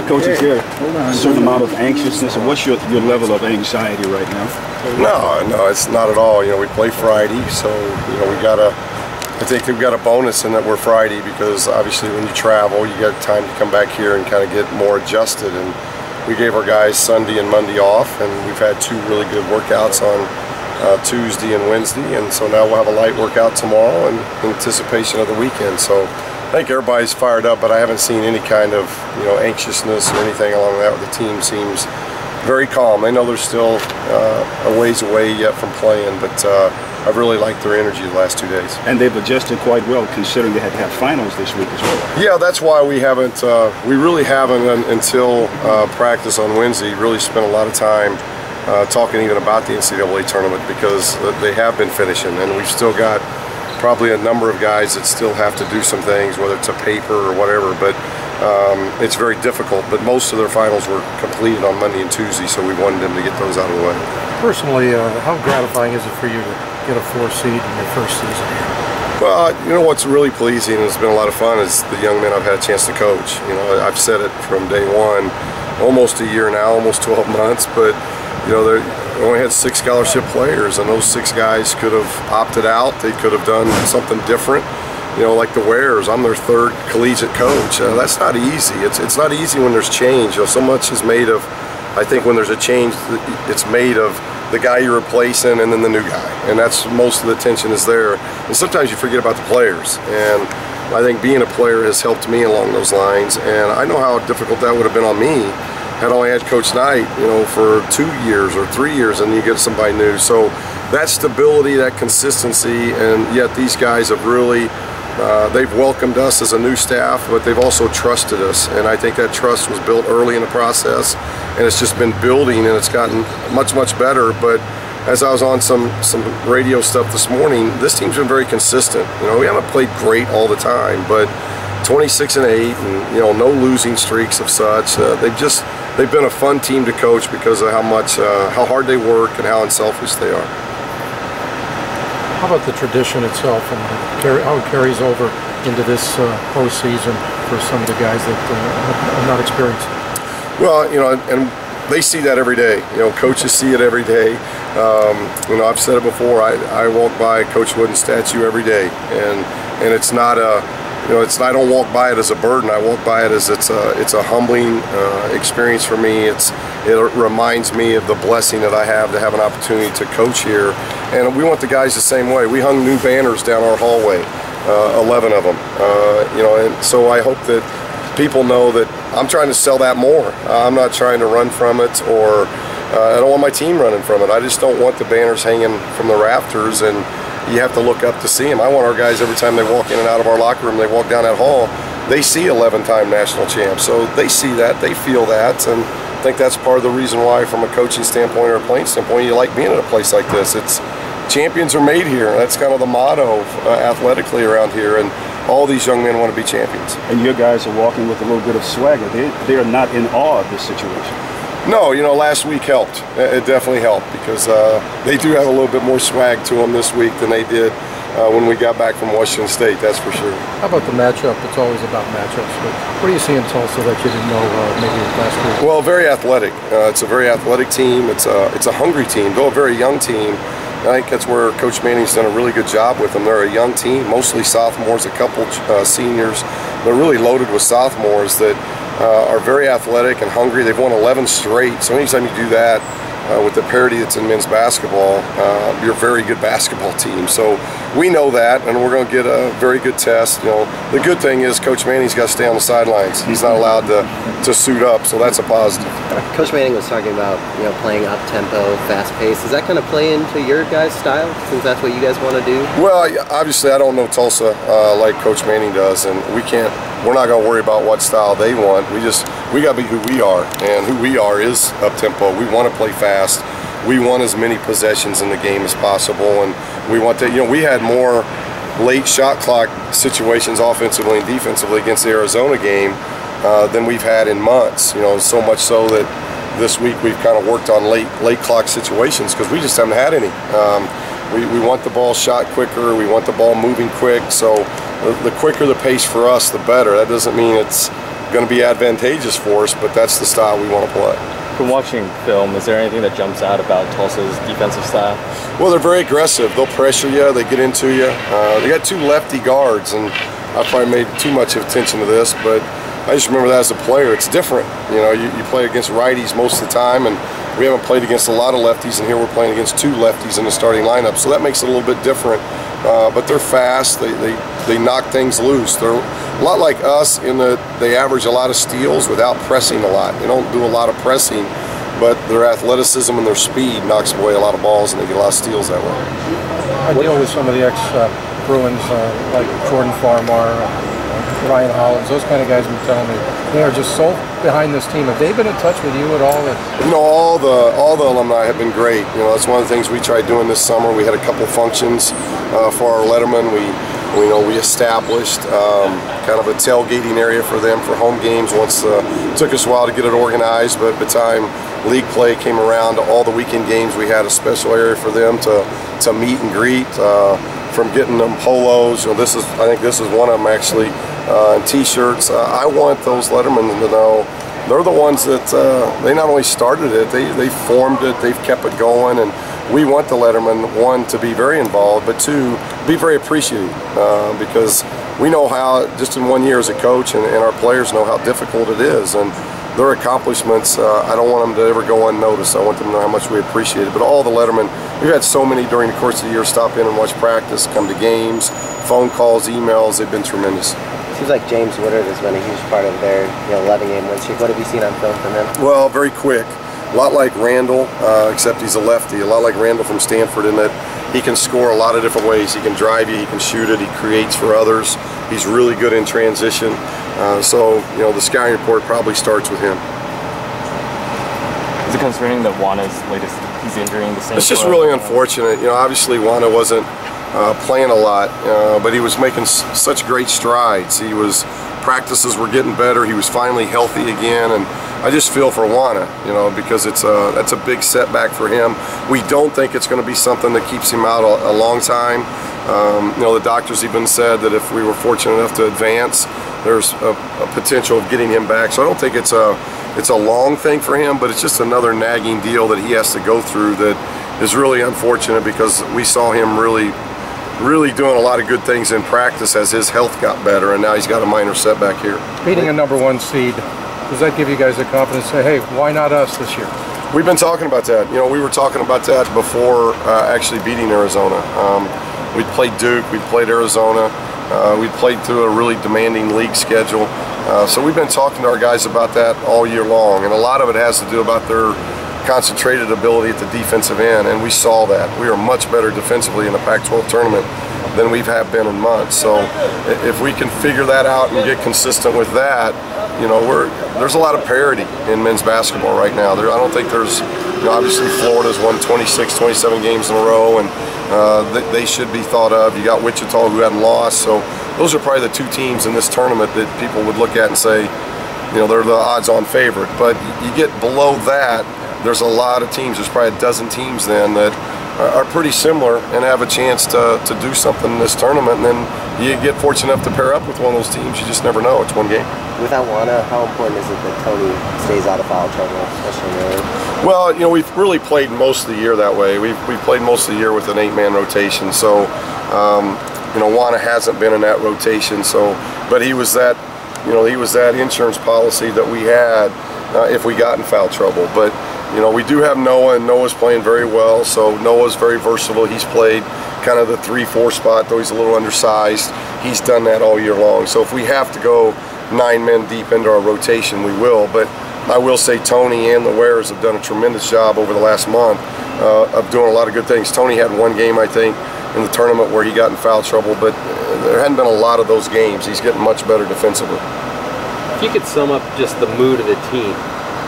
Coach, is there a certain amount of anxiousness? What's your level of anxiety right now? No, it's not at all. You know, we play Friday, so you know I think we've got a bonus in that we're Friday, because obviously when you travel, you got time to come back here and kind of get more adjusted. And we gave our guys Sunday and Monday off, and we've had 2 really good workouts on Tuesday and Wednesday, and so now we'll have a light workout tomorrow in anticipation of the weekend. So I think everybody's fired up, but I haven't seen any kind of anxiousness or anything along that. The team seems very calm. I know they're still a ways away yet from playing, but I've really liked their energy the last 2 days. And they've adjusted quite well, considering they had to have finals this week as well. Yeah, that's why we really haven't until practice on Wednesday really spent a lot of time talking even about the NCAA tournament, because they have been finishing, and we've still got probably a number of guys that still have to do some things, whether it's a paper or whatever, but it's very difficult. But most of their finals were completed on Monday and Tuesday, so we wanted them to get those out of the way. Personally, how gratifying is it for you to get a 4 seed in your first season here? Well, you know what's really pleasing, and it's been a lot of fun, is the young men I've had a chance to coach. You know, I've said it from day one, almost a year now, almost 12 months, but you know, they only had 6 scholarship players, and those 6 guys could have opted out. They could have done something different. You know, like the Wares, I'm their 3rd collegiate coach. That's not easy. It's not easy when there's change. You know, so much is made of, I think when there's a change, it's made of the guy you're replacing and then the new guy. And that's most of the tension is there. And sometimes you forget about the players. And I think being a player has helped me along those lines. And I know how difficult that would have been on me had only had Coach Knight, you know, for 2 years or 3 years, and you get somebody new. So that stability, that consistency, and yet these guys have really, they've welcomed us as a new staff, but they've also trusted us. And I think that trust was built early in the process, and it's just been building, and it's gotten much, much better. But as I was on some radio stuff this morning, this team's been very consistent. You know, we haven't played great all the time, but 26-8, and you know, no losing streaks of such. They've been a fun team to coach because of how hard they work and how unselfish they are. How about the tradition itself and how it carries over into this postseason for some of the guys that have not experienced it? Well, you know, and they see that every day. You know, coaches see it every day. You know, I've said it before. I walk by Coach Wooden's statue every day, and it's not a, you know, I don't walk by it as a burden. I walk by it as it's a humbling experience for me. It reminds me of the blessing that I have to have an opportunity to coach here. And we want the guys the same way. We hung new banners down our hallway, 11 of them. You know, and so I hope that people know that I'm trying to sell that more. I'm not trying to run from it, or I don't want my team running from it. I just don't want the banners hanging from the rafters and you have to look up to see them. I want our guys, every time they walk in and out of our locker room, they walk down that hall, they see 11-time national champs. So they see that, they feel that, and I think that's part of the reason why, from a coaching standpoint or a playing standpoint, you like being at a place like this. It's champions are made here. That's kind of the motto athletically around here, and all these young men want to be champions. And your guys are walking with a little bit of swagger. They are not in awe of this situation. No, you know, last week helped. It definitely helped, because they do have a little bit more swag to them this week than they did when we got back from Washington State, that's for sure. How about the matchup? It's always about matchups, but what do you see in Tulsa that you didn't know maybe last week? Well, very athletic. It's a very athletic team. It's a hungry team, though a very young team. I think that's where Coach Manning's done a really good job with them. They're a young team, mostly sophomores, a couple seniors. They're really loaded with sophomores that are very athletic and hungry. They've won 11 straight, so anytime you do that with the parity that's in men's basketball, you're a very good basketball team. So we know that, and we're going to get a very good test. You know, the good thing is Coach Manning's got to stay on the sidelines. He's not allowed to suit up, so that's a positive. Coach Manning was talking about, you know, playing up tempo, fast pace. Does that kind of play into your guys' style, since that's what you guys want to do? Well, obviously I don't know Tulsa like Coach Manning does, and we're not going to worry about what style they want. We got to be who we are, and who we are is up tempo. We want to play fast. We want as many possessions in the game as possible, and we want to, you know, we had more late shot clock situations offensively and defensively against the Arizona game than we've had in months. You know, so much so that this week we've kind of worked on late clock situations because we just haven't had any. We want the ball shot quicker. We want the ball moving quick. So the quicker the pace for us, the better. That doesn't mean it's going to be advantageous for us, but that's the style we want to play. From watching film, is there anything that jumps out about Tulsa's defensive style? Well, they're very aggressive. They'll pressure you. They get into you. They got 2 lefty guards, and I probably made too much attention to this, but I just remember that as a player, it's different. You know, you play against righties most of the time, and we haven't played against a lot of lefties, and here we're playing against 2 lefties in the starting lineup, so that makes it a little bit different. But they're fast. They knock things loose. They're a lot like us in that they average a lot of steals without pressing a lot. They don't do a lot of pressing, but their athleticism and their speed knocks away a lot of balls, and they get a lot of steals that way. I deal with some of the ex-Bruins like Jordan Farmar, Ryan Hollins, those kind of guys have been telling me they are just so behind this team. Have they been in touch with you at all? You know, all the alumni have been great. You know, that's one of the things we tried doing this summer. We had a couple functions for our lettermen. We established kind of a tailgating area for them for home games. It took us a while to get it organized, but by the time league play came around to all the weekend games, we had a special area for them to meet and greet. From getting them polos, you know, I think this is one of them actually, and t-shirts. I want those lettermen to know they're the ones that they not only started it, they formed it, they've kept it going, and we want the lettermen, 1, to be very involved, but 2, be very appreciative, because we know how, just in 1 year as a coach, and our players know how difficult it is, and their accomplishments, I don't want them to ever go unnoticed. I want them to know how much we appreciate it. But all the lettermen, we've had so many during the course of the year stop in and watch practice, come to games, phone calls, emails. They've been tremendous. Seems like James Woodard has been a huge part of their 11-game win streak. What have you seen on film from him? Well, very quick. A lot like Randall, except he's a lefty. A lot like Randall from Stanford in that he can score a lot of different ways. He can drive you, he can shoot it, he creates for others. He's really good in transition. So, you know, the scouting report probably starts with him. Is it concerning that Juana's latest, he's injuring the same? It's just really unfortunate. You know, obviously Juana wasn't playing a lot, but he was making such great strides. Practices were getting better. He was finally healthy again, and I just feel for Juana, you know, because that's a big setback for him. We don't think it's going to be something that keeps him out a long time. You know, the doctors even said that if we were fortunate enough to advance, there's a potential of getting him back. So I don't think it's a long thing for him, but it's just another nagging deal that he has to go through that is really unfortunate, because we saw him really doing a lot of good things in practice as his health got better, and now he's got a minor setback here. Beating a #1 seed, does that give you guys the confidence to say, hey, why not us this year? We've been talking about that. You know, we were talking about that before actually beating Arizona. We'd played Duke, we'd played Arizona, we'd played through a really demanding league schedule. So we've been talking to our guys about that all year long, and a lot of it has to do about their concentrated ability at the defensive end, and we saw that. We are much better defensively in the Pac-12 tournament than we've been in months. So if we can figure that out and get consistent with that, you know, there's a lot of parity in men's basketball right now. I don't think there's, you know, obviously Florida's won 26, 27 games in a row, and they should be thought of. You got Wichita, who hadn't lost, so those are probably the 2 teams in this tournament that people would look at and say, you know, they're the odds-on favorite. But you get below that, there's a lot of teams. There's probably a dozen teams then that are pretty similar and have a chance to do something in this tournament, and then you get fortunate enough to pair up with one of those teams. You just never know. It's one game. Without Juana, how important is it that Tony stays out of foul trouble, especially early? Well, you know, we've really played most of the year that way. We've played most of the year with an 8-man rotation, so you know, Juana hasn't been in that rotation. So, but he was that, you know, he was that insurance policy that we had if we got in foul trouble. But you know, we do have Noah, and Noah's playing very well, so Noah's very versatile. He's played kind of the 3-4 spot, though he's a little undersized. He's done that all year long. So if we have to go 9 men deep into our rotation, we will. But I will say Tony and the Wares have done a tremendous job over the last month of doing a lot of good things. Tony had one game, I think, in the tournament where he got in foul trouble, but there hadn't been a lot of those games. He's getting much better defensively. If you could sum up just the mood of the team,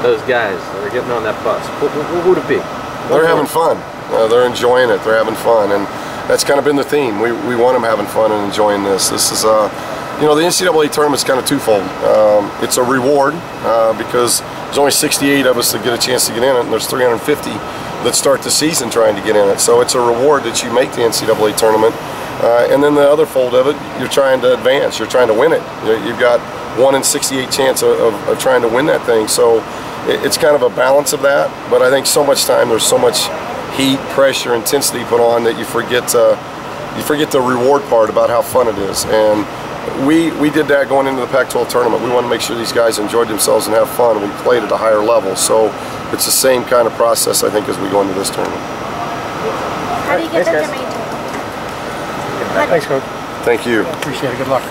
those guys that are getting on that bus, what would it be? They're having fun. They're enjoying it. They're having fun, and that's kind of been the theme. We want them having fun and enjoying this. This is, you know, the NCAA tournament's kind of twofold. It's a reward because there's only 68 of us that get a chance to get in it, and there's 350 that start the season trying to get in it. So it's a reward that you make the NCAA tournament. And then the other fold of it, you're trying to advance. You're trying to win it. You've got 1 in 68 chance of trying to win that thing. So it's kind of a balance of that. But I think so much time, there's so much heat, pressure, intensity put on that you forget the reward part about how fun it is. And we did that going into the Pac-12 tournament. We want to make sure these guys enjoyed themselves and have fun. We played at a higher level. So it's the same kind of process, I think, as we go into this tournament. How do you get them to maintain? Thanks, Coach. Thank you. Appreciate it. Good luck.